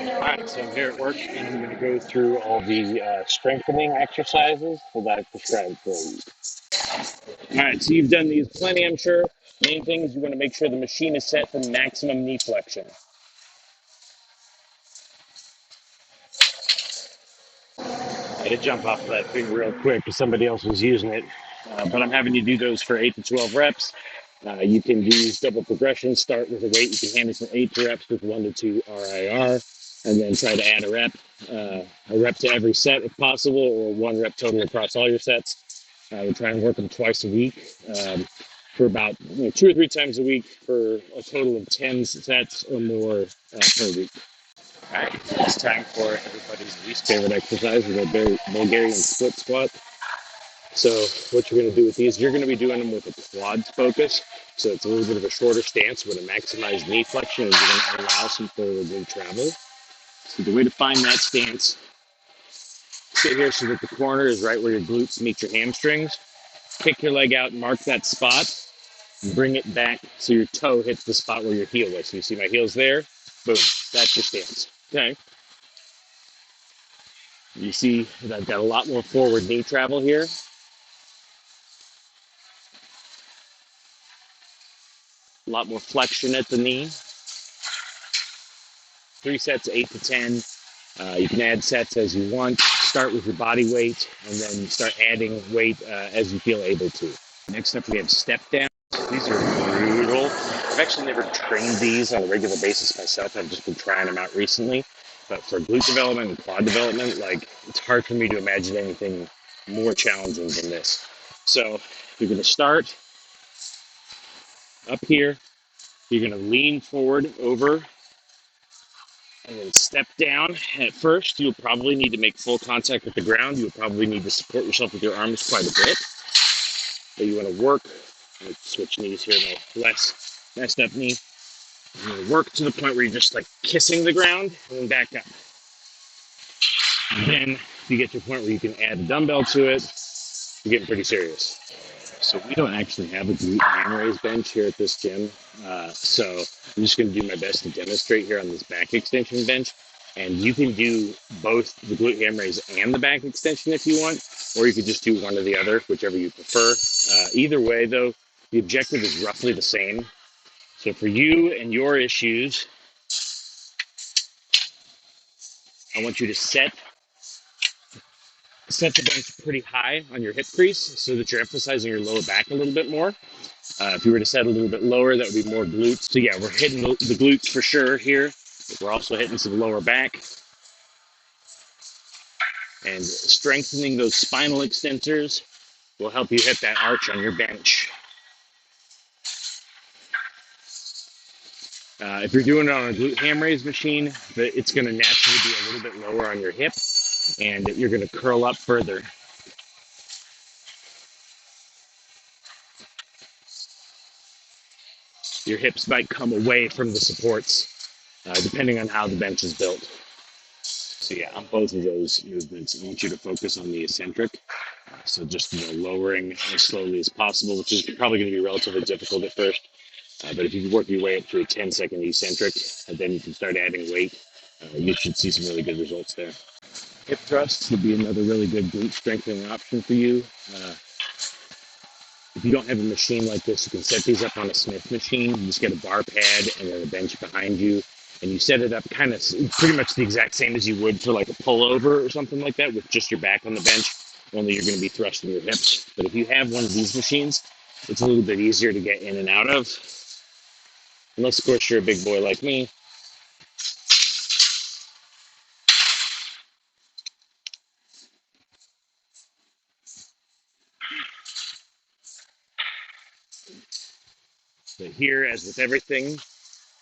All right, so I'm here at work and I'm going to go through all the strengthening exercises that I've prescribed for you. All right, so you've done these plenty, I'm sure. Main thing is you want to make sure the machine is set for maximum knee flexion. I had to jump off of that thing real quick because somebody else was using it, but I'm having you do those for 8 to 12 reps. You can use double progression, start with a weight. You can handle from 8 to reps with 1 to 2 RIR, and then try to add a rep to every set if possible, or 1 rep total across all your sets. We try and work them twice a week for about 2 or 3 times a week for a total of 10 sets or more per week. All right, it's time for everybody's least favorite exercise, the Bulgarian split squat. So what you're going to do with these, you're going to be doing them with a quads focus. So it's a little bit of a shorter stance with a maximized knee flexion, and you're going to allow some forward leg travel. So the way to find that stance, sit here so that the corner is right where your glutes meet your hamstrings. Kick your leg out, mark that spot, and bring it back so your toe hits the spot where your heel is. So you see my heel's there, boom, that's your stance. Okay. You see that I've got a lot more forward knee travel here. A lot more flexion at the knee. 3 sets, 8 to 10. You can add sets as you want. Start with your body weight, and then start adding weight as you feel able to. Next up, we have step down. These are brutal. I've actually never trained these on a regular basis myself. I've just been trying them out recently. But for glute development and quad development, it's hard for me to imagine anything more challenging than this. So you're going to start up here. You're going to lean forward over and then step down. At first, you'll probably need to make full contact with the ground. You'll probably need to support yourself with your arms quite a bit. But you want to work. Let's switch knees here. My less messed up knee. You want to work to the point where you're just like kissing the ground and then back up. And then if you get to a point where you can add a dumbbell to it, you're getting pretty serious. So we don't actually have a glute hand raise bench here at this gym. So I'm just going to do my best to demonstrate here on this back extension bench. And you can do both the glute ham raise and the back extension if you want, or you could just do one or the other, whichever you prefer. Either way, though, the objective is roughly the same. So for you and your issues, I want you to set the bench pretty high on your hip crease so that you're emphasizing your lower back a little bit more. If you were to set a little bit lower, that would be more glutes. So yeah, we're hitting the glutes for sure here. But we're also hitting some lower back and strengthening those spinal extensors will help you hit that arch on your bench. If you're doing it on a glute ham raise machine, it's going to naturally be a little bit lower on your hip, and you're going to curl up further. Your hips might come away from the supports, depending on how the bench is built. So yeah, on both of those movements, I want you to focus on the eccentric. So just lowering as slowly as possible, which is probably going to be relatively difficult at first. But if you can work your way up to a 10-second eccentric, and then you can start adding weight, you should see some really good results there. Hip thrusts would be another really good glute strengthening option for you. If you don't have a machine like this, you can set these up on a Smith machine. You just get a bar pad and then a bench behind you, and you set it up kind of pretty much the exact same as you would for like a pullover or something like that, with just your back on the bench, only you're going to be thrusting your hips. But if you have one of these machines, it's a little bit easier to get in and out of. Unless, of course, you're a big boy like me. But here, as with everything,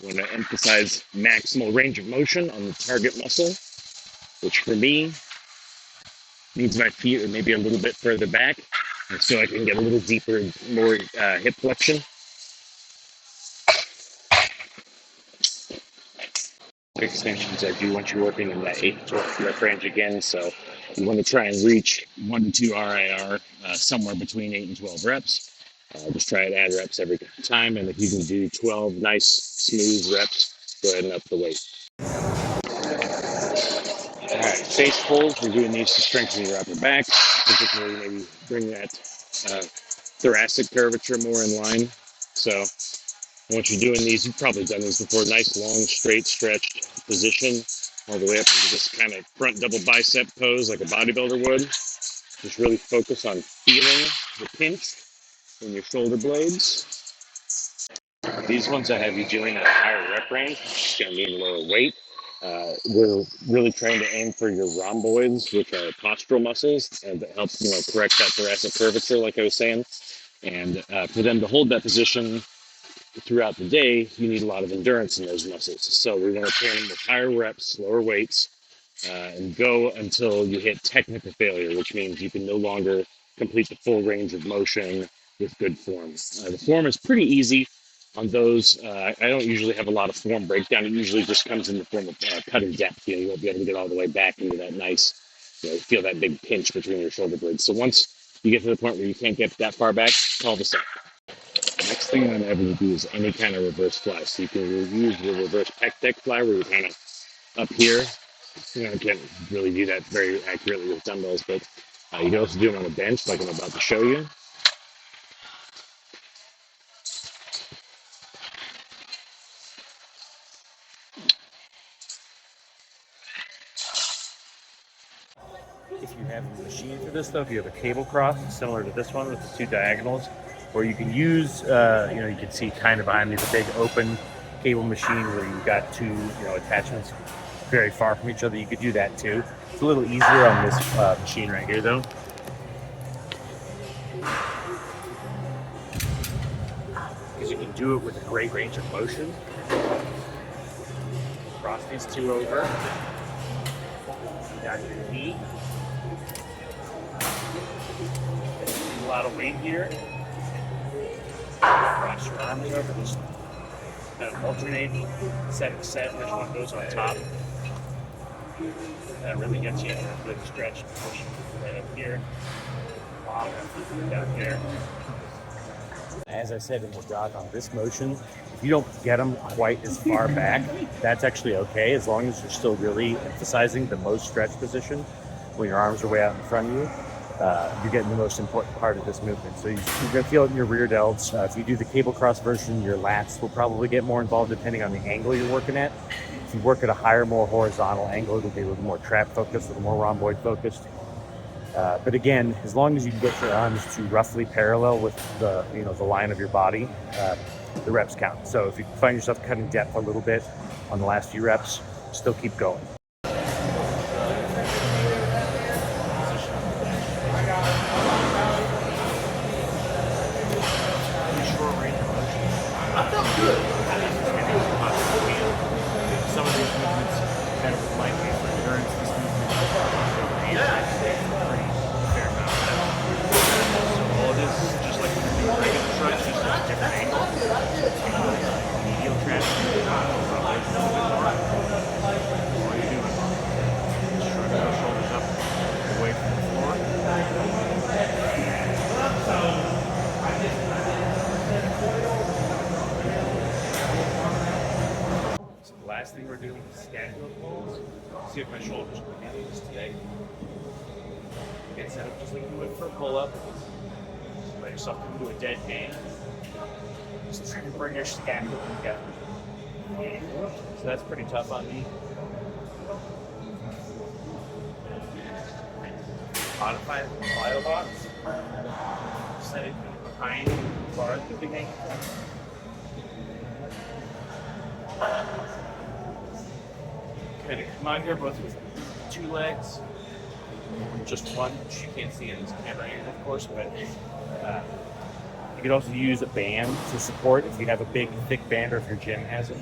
I want to emphasize maximal range of motion on the target muscle, which for me means my feet are maybe a little bit further back, so I can get a little deeper, more hip flexion. Extensions, I do want you working in that 8 to 12 rep range again, so you want to try and reach 1 to 2 RIR somewhere between 8 and 12 reps. Just try and add reps every time, and if you can do 12 nice, smooth reps, go ahead and up the weight. face pulls. We're doing these to strengthen your upper back, particularly maybe bring that thoracic curvature more in line. So once you're doing these, you've probably done these before. Nice, long, straight, stretched position all the way up into this kind of front double bicep pose like a bodybuilder would. Just really focus on feeling the pinch in your shoulder blades. These ones I have you doing at a higher rep range, which is going to mean lower weight. We're really trying to aim for your rhomboids, which are postural muscles, and that help correct that thoracic curvature, like I was saying. And for them to hold that position throughout the day, you need a lot of endurance in those muscles. So we want to train them with higher reps, lower weights, and go until you hit technical failure, which means you can no longer complete the full range of motion with good form. The form is pretty easy on those. I don't usually have a lot of form breakdown. It usually just comes in the form of cut and depth. You won't be able to get all the way back into that nice, feel that big pinch between your shoulder blades. So once you get to the point where you can't get that far back, call this out. Next thing I'm able to do is any kind of reverse fly. So you can use the reverse pec deck fly where you're kind of up here. I can't really do that very accurately with dumbbells, but you can also do it on a bench like I'm about to show you. If you have a machine for this, though, if you have a cable cross similar to this one with the two diagonals, or you can use, you can see kind of behind me the big open cable machine where you've got two, attachments very far from each other. You could do that too. It's a little easier on this machine right here, though. Because you can do it with a great range of motion. Cross these two over. Down your knee. A lot of weight here. Cross your arms over. Just kind of alternate, set, which one goes on top. That really gets you a good stretch and push right up here, down here. As I said in the jog on this motion, if you don't get them quite as far back, that's actually okay, as long as you're still really emphasizing the most stretch position when your arms are way out in front of you. You're getting the most important part of this movement. So you're going to feel it in your rear delts. If you do the cable cross version, your lats will probably get more involved depending on the angle you're working at. If you work at a higher, more horizontal angle, it'll be a little more trap focused, a little more rhomboid focused. But again, as long as you can get your arms to roughly parallel with the line of your body, the reps count. So if you find yourself cutting depth a little bit on the last few reps, still keep going. I felt good. Some of these movements kind of remind me of endurance. This movement pretty fair amount of that. So all it is just like when you're doing regular shrugs, just at a different angle. Medial traps, a little bit more. All you're doing is shrugging those shoulders up away from the floor. Last thing we're doing is scapular pulls. See if my shoulders can handle this today. Get set up just like you would for a pull-up. Just let yourself come to a dead hang. Just try to bring your scapula together. So that's pretty tough on me. Modify the plyo box. Set it behind the bar at the beginning. Kind of come out here both with two legs, just one, which you can't see in this camera here, of course, but you could also use a band to support if you have a big, thick band, or if your gym has it.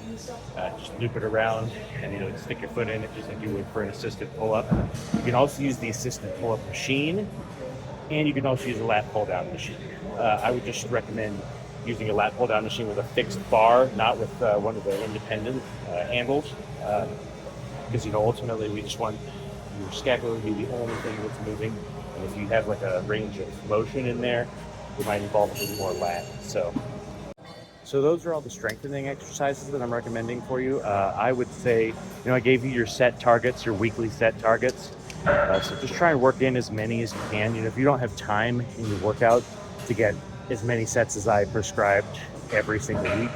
Just loop it around and stick your foot in it just like you would for an assisted pull-up. You can also use the assisted pull-up machine, and you can also use a lat pull-down machine. I would just recommend using a lat pull-down machine with a fixed bar, not with one of the independent handles. Because ultimately we just want your scapula to be the only thing that's moving, and if you have like a range of motion in there, it might involve a little more lat. So So those are all the strengthening exercises that I'm recommending for you. I would say, I gave you your set targets, your weekly set targets. So just try and work in as many as you can. If you don't have time in your workout to get as many sets as I prescribed every single week,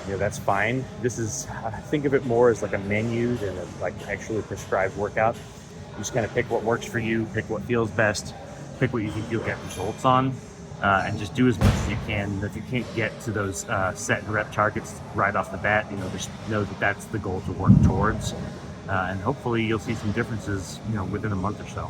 that's fine. This is, think of it more as like a menu than like actually prescribed workout. You just kind of pick what works for you, pick what feels best, pick what you think you'll get results on, and just do as much as you can. If you can't get to those set and rep targets right off the bat, just know that that's the goal to work towards, and hopefully you'll see some differences, within a month or so.